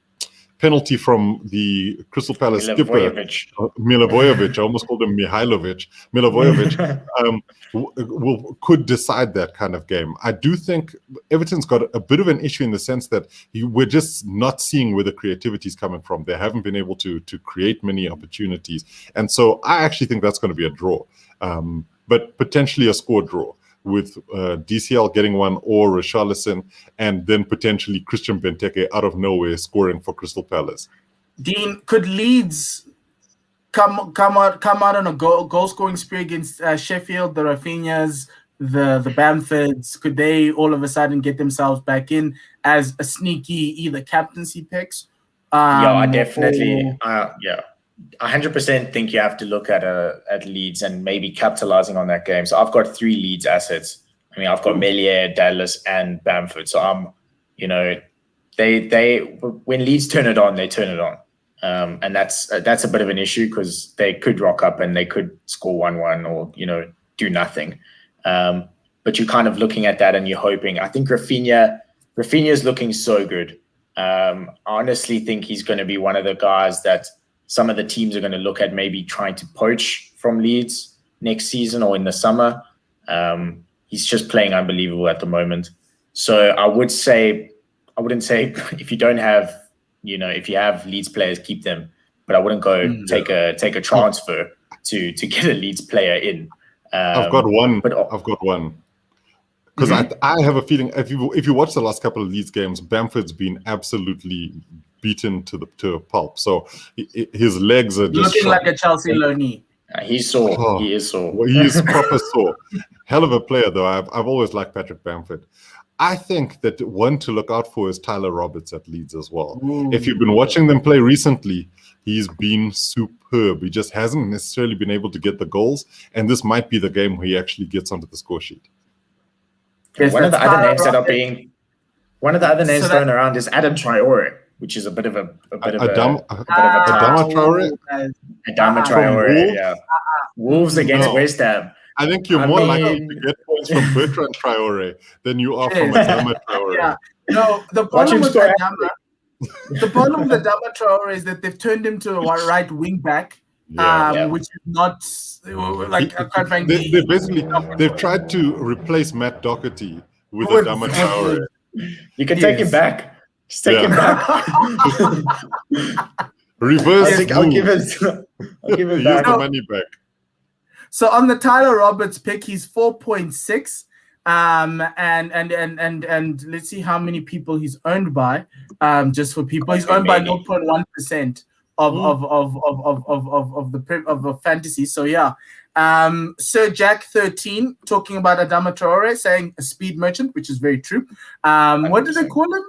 penalty from the Crystal Palace skipper, Milivojevic. I almost called him Mihailovic. Milivojevic could decide that kind of game. I do think Everton's got a bit of an issue in the sense that we're just not seeing where the creativity is coming from. They haven't been able to create many opportunities. And so I actually think that's going to be a draw, but potentially a score draw, with DCL getting one or Richarlison, and then potentially Christian Benteke out of nowhere scoring for Crystal Palace. Dean, could Leeds come out on a goal scoring spree against Sheffield, the Rafinhas, the Bamfords? Could they all of a sudden get themselves back in as a sneaky either captaincy picks? I definitely. 100% think you have to look at Leeds and maybe capitalizing on that game. So I've got 3 Leeds assets. I mean, I've got Meslier, Dallas, and Bamford. So they when Leeds turn it on, they turn it on, and that's a bit of an issue, because they could rock up and they could score 1-1 or do nothing. But you're kind of looking at that and you're hoping. I think Rafinha's looking so good. I honestly think he's going to be one of the guys that some of the teams are going to look at maybe trying to poach from Leeds next season or in the summer. He's just playing unbelievable at the moment. So I wouldn't say if you don't have, if you have Leeds players, keep them. But I wouldn't go take a transfer to get a Leeds player in. I've got one. Because I have a feeling, if you watch the last couple of Leeds games, Bamford's been absolutely beaten to a pulp. So his legs are just looking like a Chelsea loanee. He's sore. He is sore. Well, he is proper sore. Hell of a player, though. I've always liked Patrick Bamford. I think that one to look out for is Tyler Roberts at Leeds as well. Ooh. If you've been watching them play recently, he's been superb. He just hasn't necessarily been able to get the goals, and this might be the game where he actually gets onto the score sheet. Yes, one of the that's other Tyler names that are Roberts. being one of the other names So thrown around is Adam Traore, which is a bit of a Adama touch. Traore? Adama From Traore, Wolves? yeah. Wolves against No. West Ham. I think you're I more mean- likely to get points from Bertrand Traore than you are from Yes. Adama Traore. Yeah. No, the Watch problem him with score Adama Traore is that they've turned him to a right wing back, Yeah. which is not like quite frankly. They've tried to replace Matt Doherty with With- Adama Traore. You can take him Yes. back. Just take him back. Reverse I'll move. give it. I'll give it Use back. the money back. So on the Tyler Roberts pick, he's 4.6. And let's see how many people he's owned by. Just for people, he's owned by 0.1% of the fantasy. So yeah. Sir Jack 13 talking about Adama Traore saying a speed merchant, which is very true. What did they call him?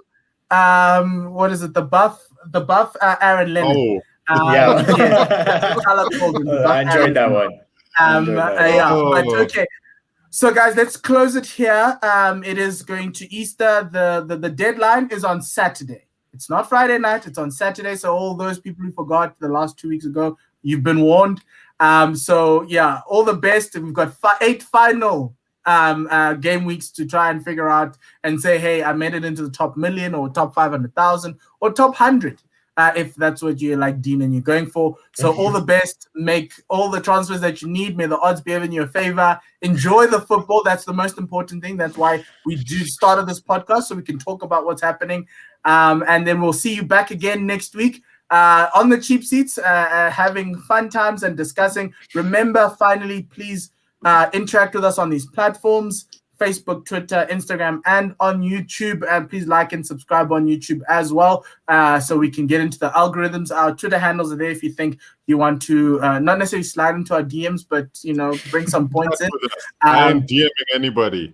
What is it? The buff Aaron Lennon. Yeah. I enjoyed that one. But okay. So guys, let's close it here. It is going to Easter. The deadline is on Saturday. It's not Friday night, it's on Saturday. So all those people who forgot the last 2 weeks ago, you've been warned. So yeah, all the best. We've got 8 final game weeks to try and figure out and say, hey, I made it into the top million or top 500,000 or top 100. If that's what you like, Dean, and you're going for. So all the best. Make all the transfers that you need. May the odds be ever in your favor. Enjoy the football. That's the most important thing. That's why we started this podcast, so we can talk about what's happening. And then we'll see you back again next week on the cheap seats, having fun times and discussing. Remember, finally, please interact with us on these platforms. Facebook, Twitter, Instagram, and on YouTube. And please like and subscribe on YouTube as well, so we can get into the algorithms. Our Twitter handles are there if you think you want to not necessarily slide into our DMs, but bring some points in. I ain't DMing anybody.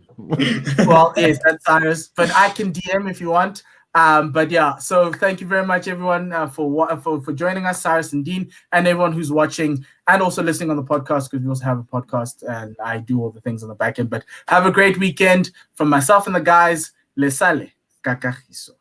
Well, yes, that's Cyrus, but I can DM if you want. But yeah, so thank you very much, everyone, for joining us, Cyrus and Dean, and everyone who's watching and also listening on the podcast, because we also have a podcast and I do all the things on the back end. But have a great weekend from myself and the guys. Le sale, cacajizo.